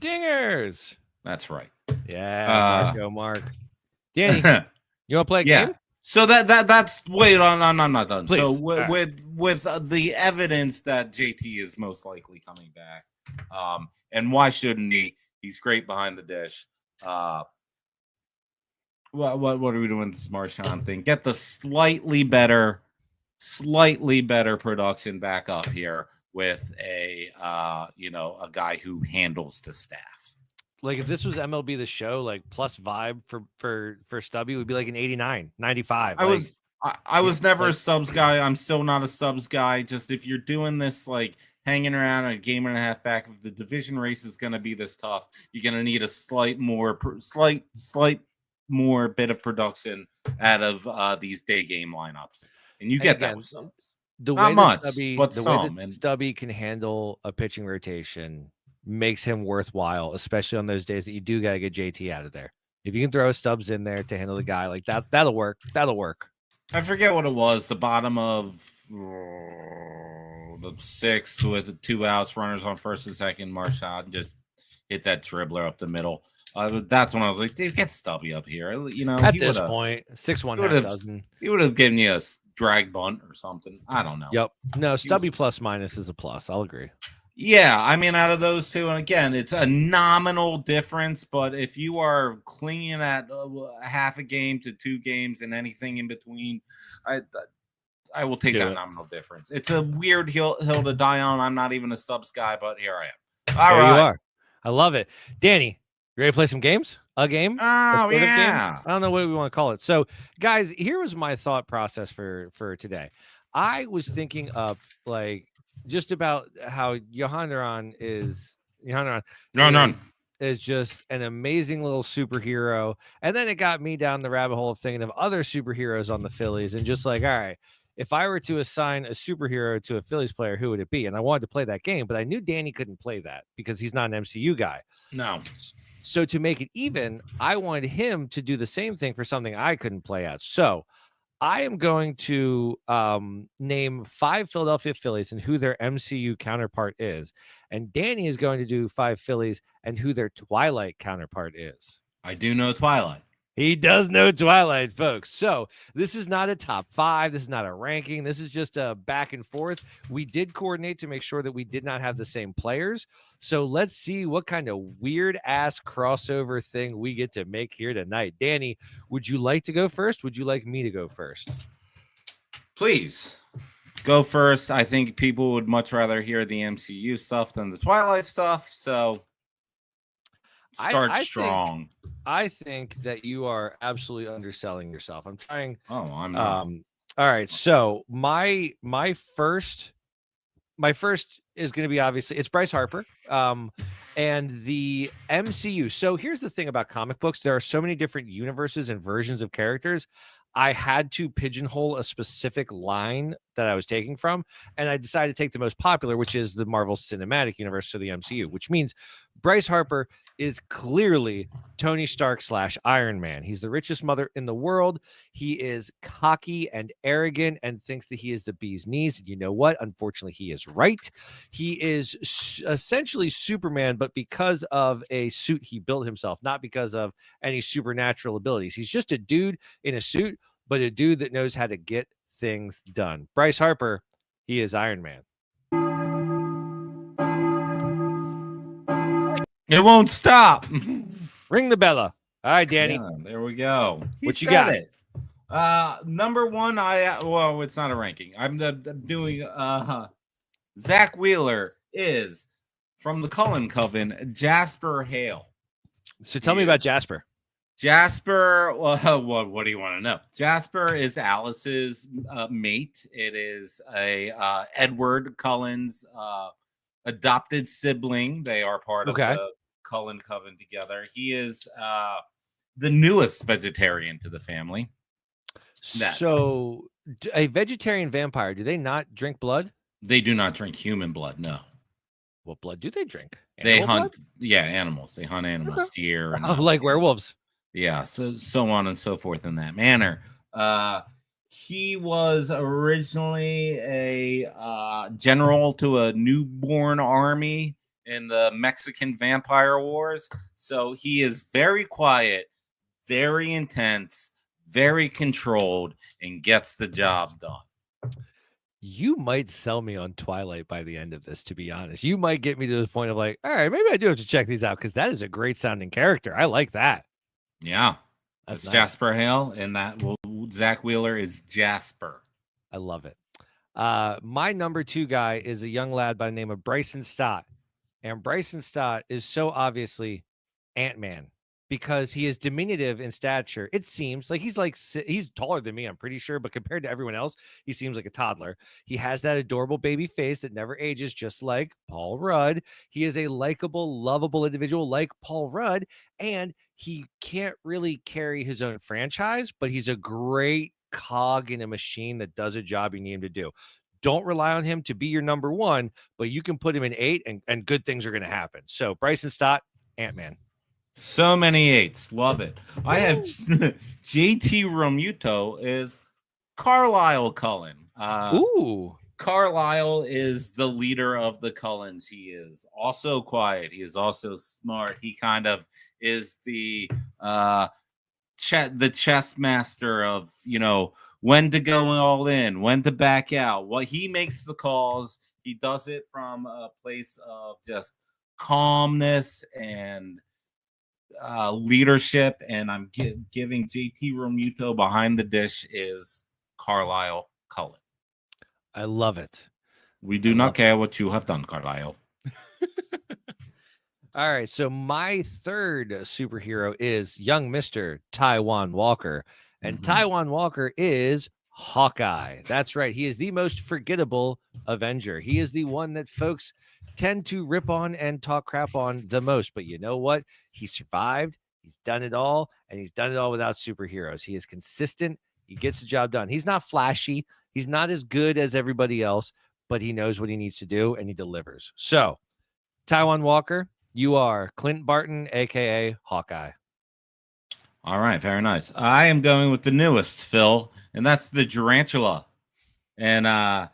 Dingers. That's right. Yeah, Mark. Danny, you want to play a game? So that's wait on. I'm not done. Please. So with the evidence that JT is most likely coming back, and why shouldn't he? He's great behind the dish. What are we doing with this Marchand thing? Get the slightly better production back up here with a guy who handles the staff. If this was MLB The Show, plus vibe for Stubby would be an 89, 95. I was never a Stubbs guy. I'm still not a Stubbs guy. Just if you're doing this hanging around a game and a half back, if the division race is going to be this tough, you're going to need a slight more bit of production out of these day game lineups, and you get that with Stubbs. The way that Stubby can handle a pitching rotation makes him worthwhile, especially on those days that you do gotta get JT out of there. If you can throw Stubbs in there to handle the guy like that, that'll work. That'll work. I forget what it was. The bottom of the sixth with the 2 outs, runners on first and second. Marchand just hit that dribbler up the middle. That's when I was like, dude, get Stubby up here. At this point, 6-1 half dozen. He would have given you a drag bunt or something. I don't know. Yep. No, Stubby plus minus is a plus. I'll agree. Yeah, I mean, out of those two, and again, it's a nominal difference, but if you are clinging at half a game to 2 games and anything in between, I will take that nominal difference. It's a weird hill to die on. I'm not even a Subs guy, but here I am. All right. You are. I love it. Danny, you ready to play some games? A game? Oh, yeah. Game? I don't know what we want to call it. So, guys, here was my thought process for today. I was thinking of, like, just about how Johannaran is just an amazing little superhero. And then it got me down the rabbit hole of thinking of other superheroes on the Phillies and just like, all right, if I were to assign a superhero to a Phillies player, who would it be? And I wanted to play that game, but I knew Danny couldn't play that because he's not an MCU guy. No. So to make it even, I wanted him to do the same thing for something I couldn't play at. So I am going to name 5 Philadelphia Phillies and who their MCU counterpart is. And Danny is going to do 5 Phillies and who their Twilight counterpart is. I do know Twilight. He does know Twilight, folks. So this is not a top 5. This is not a ranking. This is just a back and forth. We did coordinate to make sure that we did not have the same players. So let's see what kind of weird ass crossover thing we get to make here tonight. Danny, would you like to go first? Would you like me to go first? Please go first. I think people would much rather hear the MCU stuff than the Twilight stuff. So start strong. I think that you are absolutely underselling yourself. I'm trying. Oh, I'm not. All right. So my first is going to be, obviously, it's Bryce Harper. And the MCU. So here's the thing about comic books. There are so many different universes and versions of characters. I had to pigeonhole a specific line that I was taking from, and I decided to take the most popular, which is the Marvel Cinematic Universe, so the MCU, which means Bryce Harper is clearly Tony Stark / Iron Man. He's the richest mother in the world. He is cocky and arrogant and thinks that he is the bee's knees. And you know what? Unfortunately, he is right. He is essentially Superman, but because of a suit he built himself, not because of any supernatural abilities. He's just a dude in a suit, but a dude that knows how to get things done. Bryce Harper, he is Iron Man. It won't stop. Ring the bella. All right, Danny. Yeah, there we go. What you got? It. Number 1, well, it's not a ranking. I'm doing Zach Wheeler is from the Cullen Coven, Jasper Hale. So tell me about Jasper. Jasper, well, what do you want to know? Jasper is Alice's mate. It is a Edward Cullen's adopted sibling. They are part of the Cullen Coven together. He is the newest vegetarian to the family. So a vegetarian vampire, do they not drink blood? They do not drink human blood, no. What blood do they drink? They hunt animals. They hunt animals, deer. And like werewolves. Yeah, so on and so forth in that manner. He was originally a general to a newborn army in the Mexican Vampire Wars. So he is very quiet, very intense, very controlled, and gets the job done. You might sell me on Twilight by the end of this, to be honest. You might get me to the point of like, all right, maybe I do have to check these out because that is a great sounding character. I like that. Yeah. That's nice. Jasper Hale, and that Zach Wheeler is Jasper. I love it. My number 2 guy is a young lad by the name of Bryson Stott. And Bryson Stott is so obviously Ant-Man because he is diminutive in stature. It seems like he's taller than me, I'm pretty sure, but compared to everyone else, he seems like a toddler. He has that adorable baby face that never ages, just like Paul Rudd. He is a likable, lovable individual like Paul Rudd, and he can't really carry his own franchise, but he's a great cog in a machine that does a job you need him to do. Don't rely on him to be your number 1, but you can put him in 8 and good things are going to happen. So Bryson Stott, Ant-Man. So many 8s. Love it. I have JT Romuto is Carlisle Cullen. Ooh. Carlisle is the leader of the Cullens. He is also quiet. He is also smart. He kind of is the chess master of, when to go all in, when to back out. What he makes the calls. He does it from a place of just calmness and leadership. And I'm giving JT Romuto behind the dish is Carlisle Cullen. I love it. We do not care what you have done, Carlisle. All right. So my third superhero is young Mr. Taiwan Walker. And Taiwan Walker is Hawkeye. That's right. He is the most forgettable Avenger. He is the one that folks tend to rip on and talk crap on the most. But you know what? He survived. He's done it all. And he's done it all without superheroes. He is consistent. He gets the job done. He's not flashy. He's not as good as everybody else, but he knows what he needs to do and he delivers. So, Taiwan Walker, you are Clint Barton, a.k.a. Hawkeye. All right. Very nice. I am going with the newest, Phil, and that's the Durantula. And I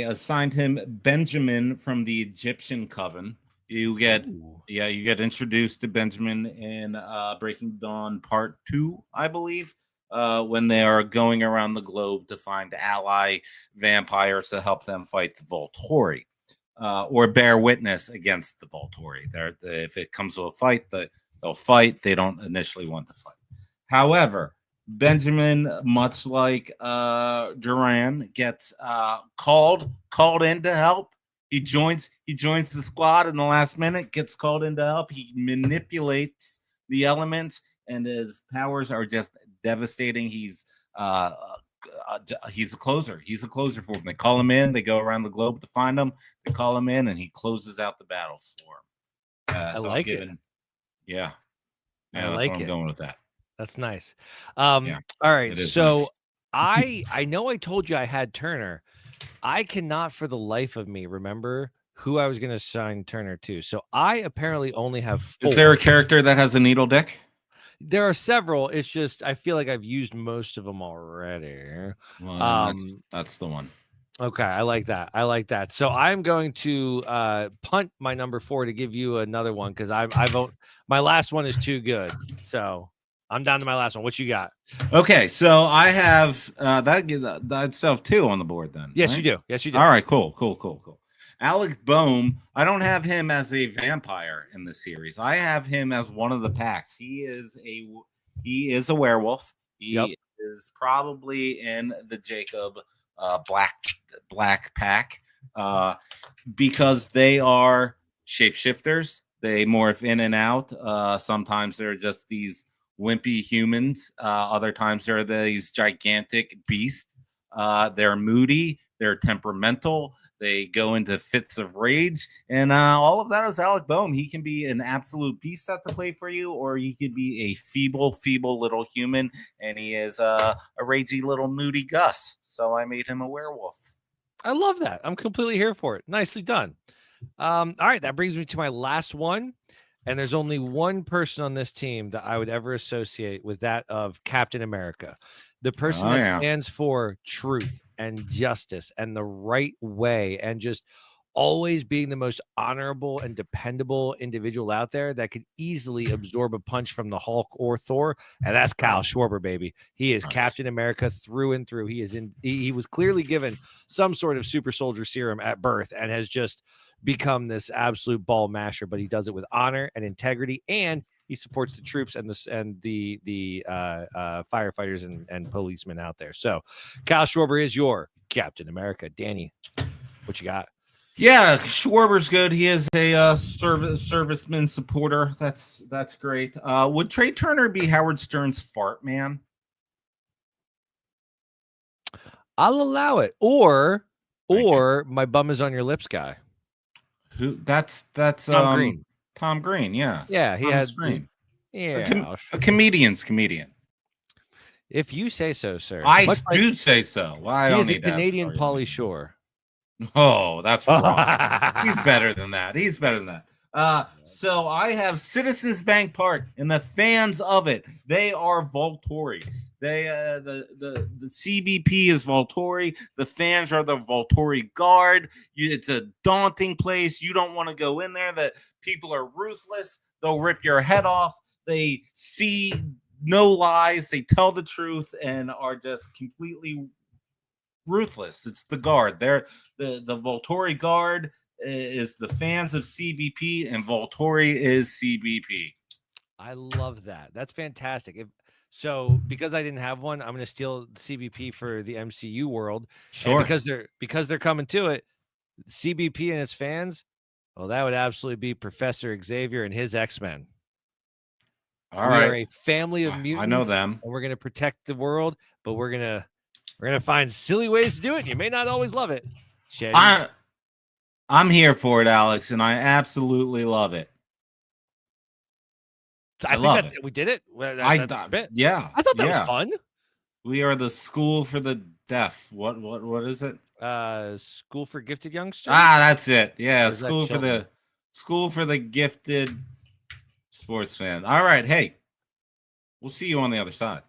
assigned him Benjamin from the Egyptian Coven. You get introduced to Benjamin in Breaking Dawn Part 2, I believe. When they are going around the globe to find ally vampires to help them fight the Volturi, or bear witness against the Volturi. If it comes to a fight, they'll fight. They don't initially want to fight. However, Benjamin, much like Duran, gets called in to help. He joins the squad in the last minute, gets called in to help. He manipulates the elements, and his powers are just devastating. He's a closer. He's a closer for them. They call him in. They go around the globe to find him. They call him in, and he closes out the battles for him. I like it. Yeah, I that's like what it. I'm going with that. That's nice. All right. So nice. I know I told you I had Turner. I cannot for the life of me remember who I was going to assign Turner to. So I apparently only have 4. Is there a character that has a needle dick? There are several. It's just I feel like I've used most of them already. Well, that's the one. Okay, I like that. So I'm going to punt my number 4 to give you another one because I vote my last one is too good. So I'm down to my last one. What you got? Okay, so I have that stuff 2 on the board then. Yes, right? you do. Yes, you do. All right, cool. Alec Boehm, I don't have him as a vampire in the series. I have him as one of the packs. He is a werewolf. He is probably in the Jacob black pack because they are shapeshifters. They morph in and out. Sometimes they're just these wimpy humans. Other times they're these gigantic beasts. They're moody. They're temperamental. They go into fits of rage. And all of that is Alec Boehm. He can be an absolute beast at the plate for you, or he could be a feeble little human. And he is a ragey little moody Gus. So I made him a werewolf. I love that. I'm completely here for it. Nicely done. All right. That brings me to my last one. And there's only one person on this team that I would ever associate with that of Captain America. The person that stands for truth and justice and the right way and just always being the most honorable and dependable individual out there that could easily absorb a punch from the Hulk or Thor. And that's Kyle Schwarber, baby. He is Captain America through and through. He was clearly given some sort of super soldier serum at birth and has just become this absolute ball masher, but he does it with honor and integrity, and he supports the troops and the firefighters and policemen out there. So Kyle Schwarber is your Captain America. Danny, what you got? Yeah, Schwarber's good. He is a serviceman supporter. That's great. Would Trey Turner be Howard Stern's fart man? I'll allow it. Or my bum is on your lips guy. Who? That's Tom Green. Tom Green, yeah. Yeah, he had Green. Yeah, a comedian's comedian. If you say so, sir. I do say so. Well, he is a Canadian Pauly Shore. Oh, that's wrong. He's better than that. So I have Citizens Bank Park, and the fans of it, they are Volturi. They the CBP is Volturi. The fans are the Volturi Guard. It's a daunting place. You don't want to go in there. The people are ruthless. They'll rip your head off. They see no lies. They tell the truth and are just completely ruthless. It's the Guard. They're the Volturi Guard is the fans of CBP, and Volturi is CBP. I love that. That's fantastic. So because I didn't have one, I'm going to steal CBP for the MCU world. Sure. And because they're coming to it, CBP and its fans, well, that would absolutely be Professor Xavier and his X-Men. All right. We're a family of mutants. I know them. And we're going to protect the world, but we're going to find silly ways to do it. You may not always love it. I'm here for it, Alex, and I absolutely love it. I think that we did it. Yeah. I thought that was fun. We are the school for the deaf. What is it? School for gifted youngsters. That's it. Yeah, school for the gifted sports fan. All right, hey, we'll see you on the other side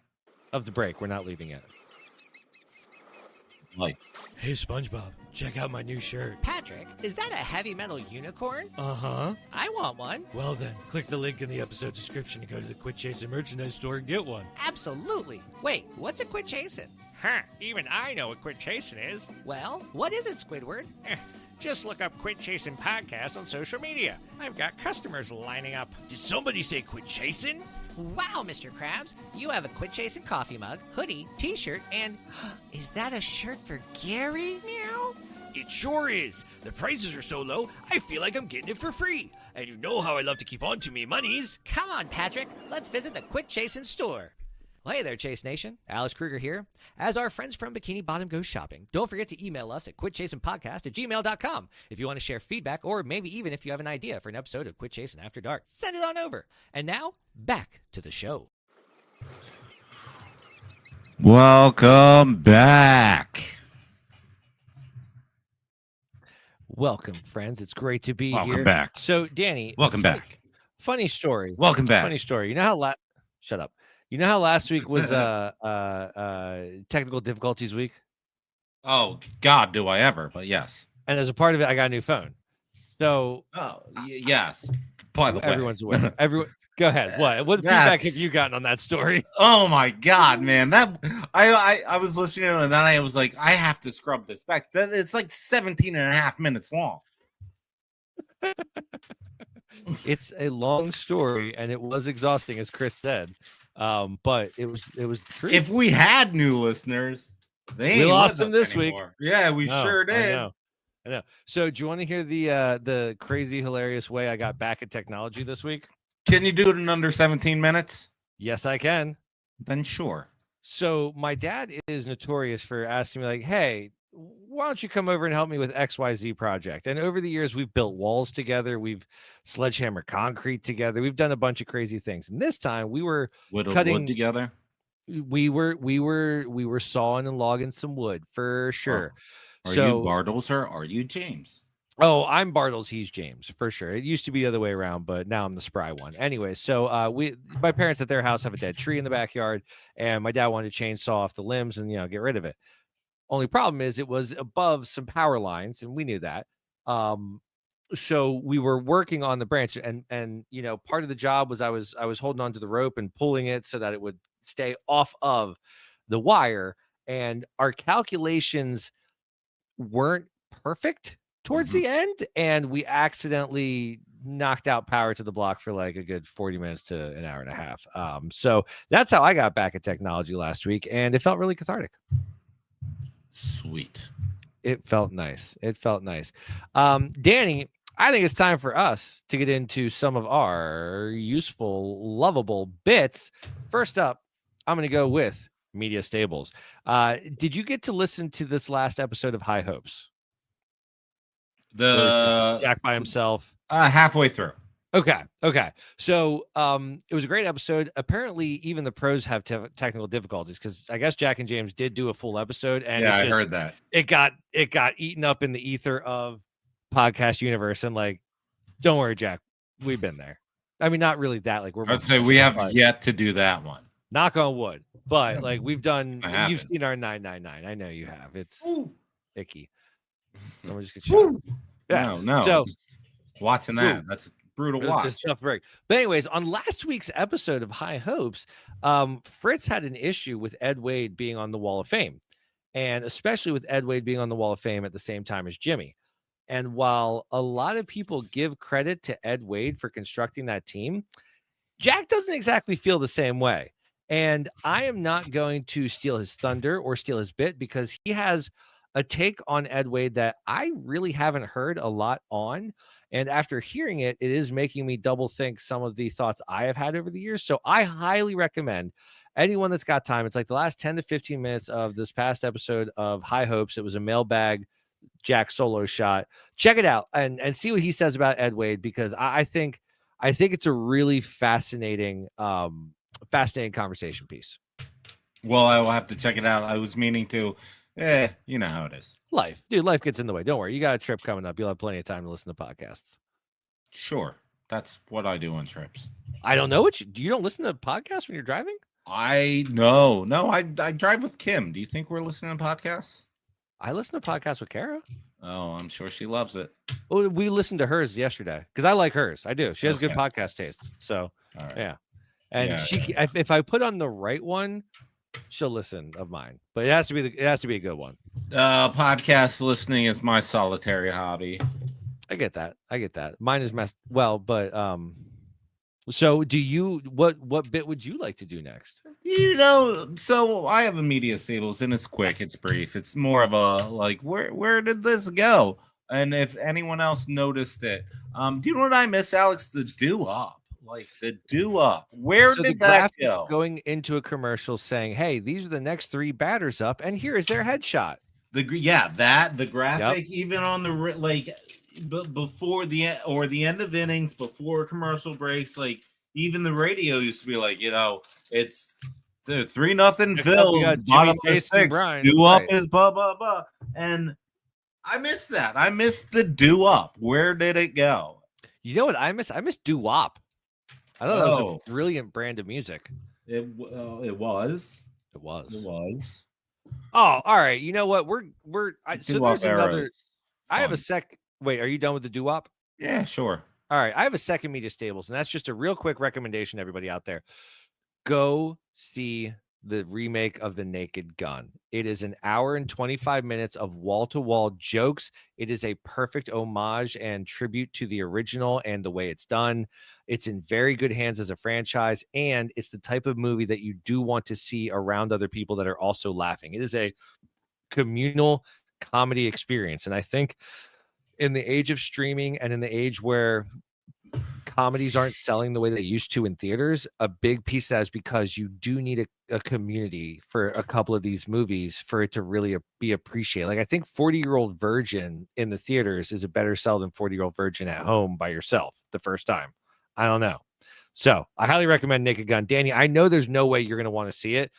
of the break. We're not leaving yet. Like, hey SpongeBob, check out my new shirt. Patrick, is that a heavy metal unicorn? Uh-huh. I want one. Well then, click the link in the episode description to go to the Quit Chasin merchandise store and get one. Absolutely. Wait, what's a Quit Chasin? Huh, even I know what Quit Chasin is. Well, what is it, Squidward? Just look up Quit Chasin Podcast on social media. I've got customers lining up. Did somebody say Quit Chasin? Wow, Mr. Krabs, you have a Quit Chasin coffee mug, hoodie, t-shirt, and is that a shirt for Gary? Meow. It sure is. The prices are so low, I feel like I'm getting it for free. And you know how I love to keep on to me monies. Come on, Patrick, let's visit the Quit Chasin store. Well, hey there, Chase Nation. Alex Kruger here. As our friends from Bikini Bottom go shopping, don't forget to email us at quitchasinpodcast@gmail.com if you want to share feedback, or maybe even if you have an idea for an episode of Quit Chasin After Dark. Send it on over. And now, back to the show. welcome back. Welcome, friends. It's great to be here. Welcome back. So, Danny. Welcome back. Funny story. Welcome back. Funny story. You know how shut up. You know how last week was technical difficulties week? Oh, God, do I ever, but yes. And as a part of it, I got a new phone. So yes. By the way. Everyone's aware. Go ahead. What feedback have you gotten on that story? Oh my God, man. That I was listening to it, and then I was like, I have to scrub this back. It's like 17 and a half minutes long. It's a long story, and it was exhausting, as Chris said. But it was true. If we had new listeners, we lost them this week. Yeah, we sure did. I know. So do you want to hear the crazy, hilarious way I got back at technology this week? Can you do it in under 17 minutes? Yes, I can. Then sure. So my dad is notorious for asking me, like, hey, why don't you come over and help me with XYZ project? And over the years, we've built walls together. We've sledgehammer concrete together. We've done a bunch of crazy things. And this time we were cutting wood together. We were sawing and logging some wood for sure. Are you Bartles or are you James? Oh, I'm Bartles. He's James for sure. It used to be the other way around, but now I'm the spry one. Anyway, so my parents at their house have a dead tree in the backyard, and my dad wanted to chainsaw off the limbs and get rid of it. Only problem is it was above some power lines, and we knew that. So we were working on the branch, and part of the job was I was holding onto the rope and pulling it so that it would stay off of the wire. And our calculations weren't perfect towards the end, and we accidentally knocked out power to the block for like a good 40 minutes to an hour and a half. So that's how I got back at technology last week, and it felt really cathartic. Sweet. It felt nice. Danny, I think it's time for us to get into some of our useful, lovable bits. First up, I'm going to go with Media Stables. Did you get to listen to this last episode of High Hopes? The Jack by himself? Halfway through. Okay. So it was a great episode. Apparently, even the pros have technical difficulties because I guess Jack and James did do a full episode, and I heard that it got eaten up in the ether of podcast universe. And like, don't worry, Jack, we've been there. I mean, not really that. Like I'd say we have yet to do that one. Knock on wood. But like we've done. I You've haven't. seen our 999. I know you have. It's icky. Someone just gets shot. Woo. Yeah. No. So Just watching that. That's a brutal watch. It's tough break. But anyways, on last week's episode of High Hopes, Fritz had an issue with Ed Wade being on the Wall of Fame, and especially with Ed Wade being on the Wall of Fame at the same time as Jimmy. And while a lot of people give credit to Ed Wade for constructing that team, Jack doesn't exactly feel the same way. And I am not going to steal his thunder or steal his bit because he has a take on Ed Wade that I really haven't heard a lot on. And after hearing it, it is making me double think some of the thoughts I have had over the years. So I highly recommend anyone that's got time. It's like the last 10 to 15 minutes of this past episode of High Hopes. It was a mailbag Jack solo shot. Check it out and see what he says about Ed Wade, because I think it's a really fascinating conversation piece. Well, I will have to check it out. I was meaning to. You know how it is. Life gets in the way. Don't worry. You got a trip coming up. You'll have plenty of time to listen to podcasts. Sure. That's what I do on trips. I don't know you don't listen to podcasts when you're driving? I drive with Kim. Do you think we're listening to podcasts? I listen to podcasts with Kara. Oh, I'm sure she loves it. Well, we listened to hers yesterday because I like hers. I do. She has good podcast tastes. So, yeah. And if I put on the right one, she'll listen of mine. But it has to be a good one. Podcast listening is my solitary hobby. I get that. Mine is messed well, but so do you? What bit would you like to do next? So I have a media stables, and it's quick, it's brief. It's more of a like, where did this go? And if anyone else noticed it, do you know what I miss, Alex? The do-up. Like the do-up. Where did that go? Going into a commercial saying, "Hey, these are the next 3 batters up, and here is their headshot." The graphic, even on the before the end of innings, before commercial breaks, like even the radio used to be like, it's 3-0 Phil's, bottom of 6, do-up is blah blah blah, and I miss that. I miss the do-up. Where did it go? You know what I miss? I miss doo-wop. I thought that was a brilliant brand of music. It was. Oh, all right. You know what? So there's another. I have a sec. Wait, are you done with the doo-wop? Yeah, sure. All right. I have a second media stables, and that's just a real quick recommendation to everybody out there. Go see the remake of The Naked Gun. It is an hour and 25 minutes of wall-to-wall jokes. It is a perfect homage and tribute to the original and the way it's done. It's in very good hands as a franchise, and it's the type of movie that you do want to see around other people that are also laughing. It is a communal comedy experience, and I think in the age of streaming and in the age where comedies aren't selling the way they used to in theaters, a big piece of that is because you do need a community for a couple of these movies for it to really be appreciated. Like I think 40-Year-Old Virgin in the theaters is a better sell than 40-Year-Old Virgin at home by yourself the first time. I don't know. So I highly recommend Naked Gun. Danny, I know there's no way you're going to want to see it.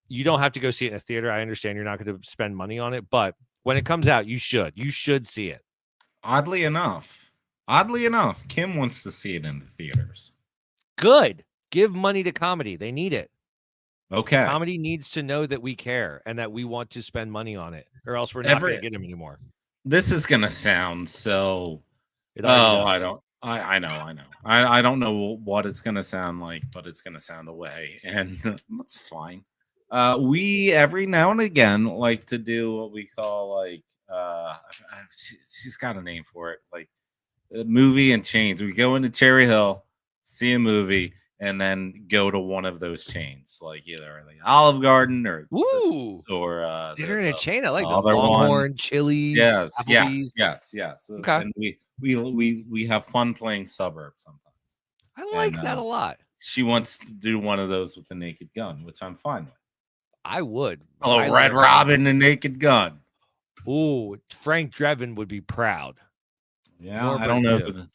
You don't have to go see it in a theater. I understand you're not going to spend money on it, but when it comes out, you should see it. Oddly enough, Kim wants to see it in the theaters. Good. Give money to comedy. They need it. Okay. Comedy needs to know that we care and that we want to spend money on it, or else we're not going to get them anymore. This is going to sound so. I know. I don't know what it's going to sound like, but it's going to sound away, and that's fine. We every now and again like to do what we call like she's got a name for it, like a movie and chains. We go into Cherry Hill, see a movie, and then go to one of those chains, like either the Olive Garden or dinner in a chain. I like the Longhorn, Chili's. Yes. Okay. And we have fun playing suburbs sometimes. I like that a lot. She wants to do one of those with the Naked Gun, which I'm fine with. I would. Hello, Red Robin, the Naked Gun. Ooh, Frank Drebin would be proud. Yeah, I don't know.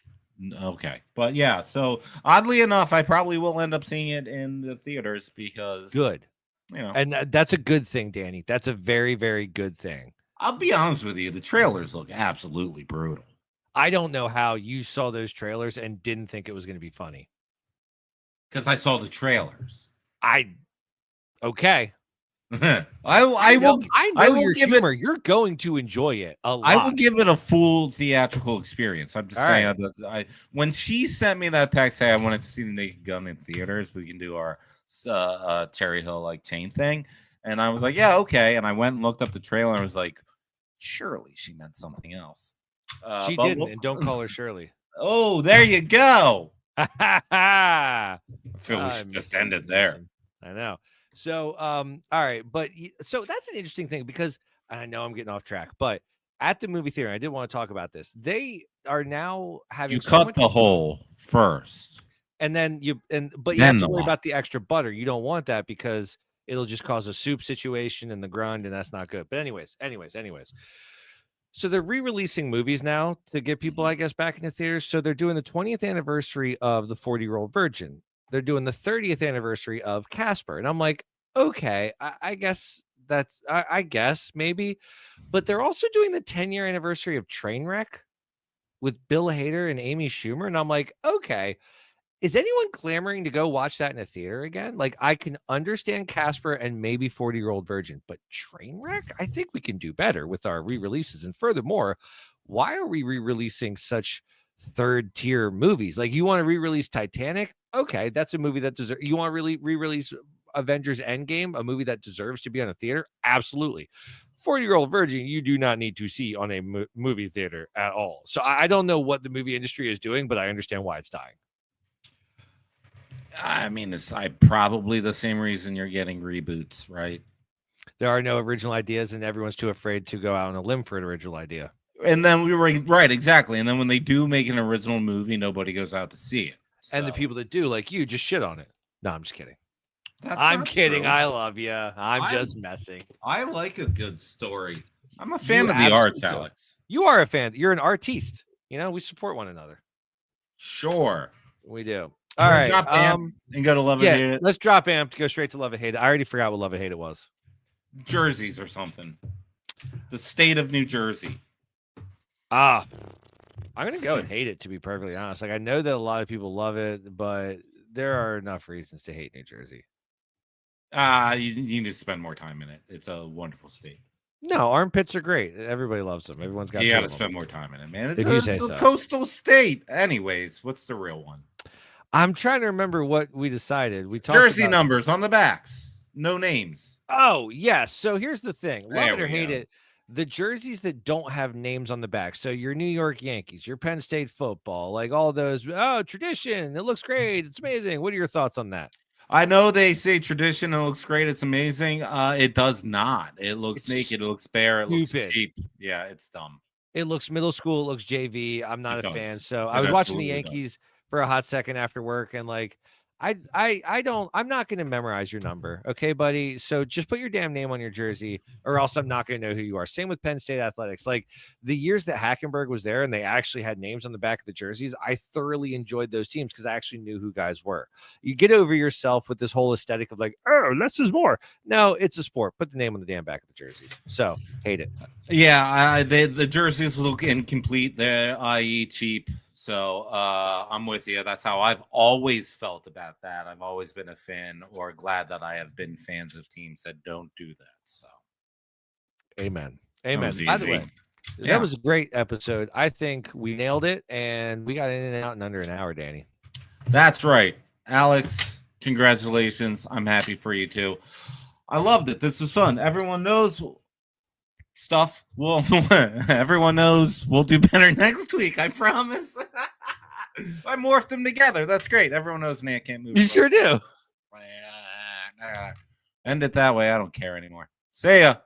Okay, but yeah. So oddly enough, I probably will end up seeing it in the theaters because good. And that's a good thing, Danny. That's a very, very good thing. I'll be honest with you. The trailers look absolutely brutal. I don't know how you saw those trailers and didn't think it was going to be funny. Because I saw the trailers. Okay. I will your give humor. You're going to enjoy it a lot. I will give it a full theatrical experience. I'm just saying. Right. When she sent me that text, say I wanted to see the Naked Gun in theaters, we can do our Cherry Hill like chain thing, and I was like, yeah, okay. And I went and looked up the trailer, and I was like, surely she meant something else. She didn't, and don't call her Shirley. Oh, there you go. I feel we should just end it there. I know. So, all right, but so that's an interesting thing because I know I'm getting off track, but at the movie theater, I did want to talk about this. They are now having you cut the hole first, and then you have to worry about the extra butter. You don't want that because it'll just cause a soup situation in the grind, and that's not good. But anyways. So they're re-releasing movies now to get people, I guess, back in the theaters. So they're doing the 20th anniversary of The 40-Year-Old Virgin. They're doing the 30th anniversary of Casper. And I'm like, okay, I guess I guess maybe. But they're also doing the 10-year anniversary of Trainwreck with Bill Hader and Amy Schumer. And I'm like, okay, is anyone clamoring to go watch that in a theater again? Like, I can understand Casper and maybe 40-Year-Old Virgin, but Trainwreck, I think we can do better with our re-releases. And furthermore, why are we re-releasing such third-tier movies? Like, you want to re-release Titanic? Okay, that's a movie that deserves. You want to really re-release Avengers Endgame, a movie that deserves to be on a theater? Absolutely. 40-Year-Old Virgin, you do not need to see on a movie theater at all. So I don't know what the movie industry is doing, but I understand why it's dying. I mean, it's probably the same reason you're getting reboots, right? There are no original ideas, and everyone's too afraid to go out on a limb for an original idea. And then we were right, exactly. And then when they do make an original movie, nobody goes out to see it. So. And the people that do, like you, just shit on it. No, I'm just kidding. I'm kidding. True. I love you. I'm just messing. I like a good story. I'm a fan of the arts, Alex. You are a fan. You're an artiste. You know, we support one another. Sure. We do. All right. Drop amp and go to Love It, Hate It. Let's drop amp to go straight to Love It, Hate It. I already forgot what Love It, Hate It was. Jerseys or something. The state of New Jersey. I'm going to go and hate it, to be perfectly honest. Like, I know that a lot of people love it, but there are enough reasons to hate New Jersey. You need to spend more time in it. It's a wonderful state. No, armpits are great. Everybody loves them. Everyone's got. You got to spend more time in it, man. It's a coastal state. Anyways, what's the real one? I'm trying to remember what we decided. We talked jersey numbers on the backs, no names. Oh yes. So here's the thing: love it or hate it, the jerseys that don't have names on the back. So your New York Yankees, your Penn State football, like all those. Oh, tradition. It looks great. It's amazing. What are your thoughts on that? I know they say tradition. It looks great. It's amazing. It does not. It looks naked. It looks bare. It looks cheap. Yeah, it's dumb. It looks middle school. It looks JV. I'm not a fan. So I was watching the Yankees for a hot second after work, and like I'm not going to memorize your number, okay, buddy? So just put your damn name on your jersey, or else I'm not going to know who you are. Same with Penn State athletics. Like the years that Hackenberg was there and they actually had names on the back of the jerseys, I thoroughly enjoyed those teams because I actually knew who guys were. You get over yourself with this whole aesthetic of like, oh, less is more. No, it's a sport. Put the name on the damn back of the jerseys. So hate it. Yeah, the jerseys look incomplete. They're i.e. cheap. So I'm with you. That's how I've always felt about that. I've always been a fan, or glad that I have been fans of teams that don't do that. So, amen. By the way, that was a great episode. I think we nailed it, and we got in and out in under an hour, Danny. That's right, Alex. Congratulations. I'm happy for you too. I loved it. This was fun. Everyone knows stuff. Well, everyone knows we'll do better next week. I promise. I morphed them together. That's great. Everyone knows Nate can't move. You sure do. End it that way. I don't care anymore. See ya.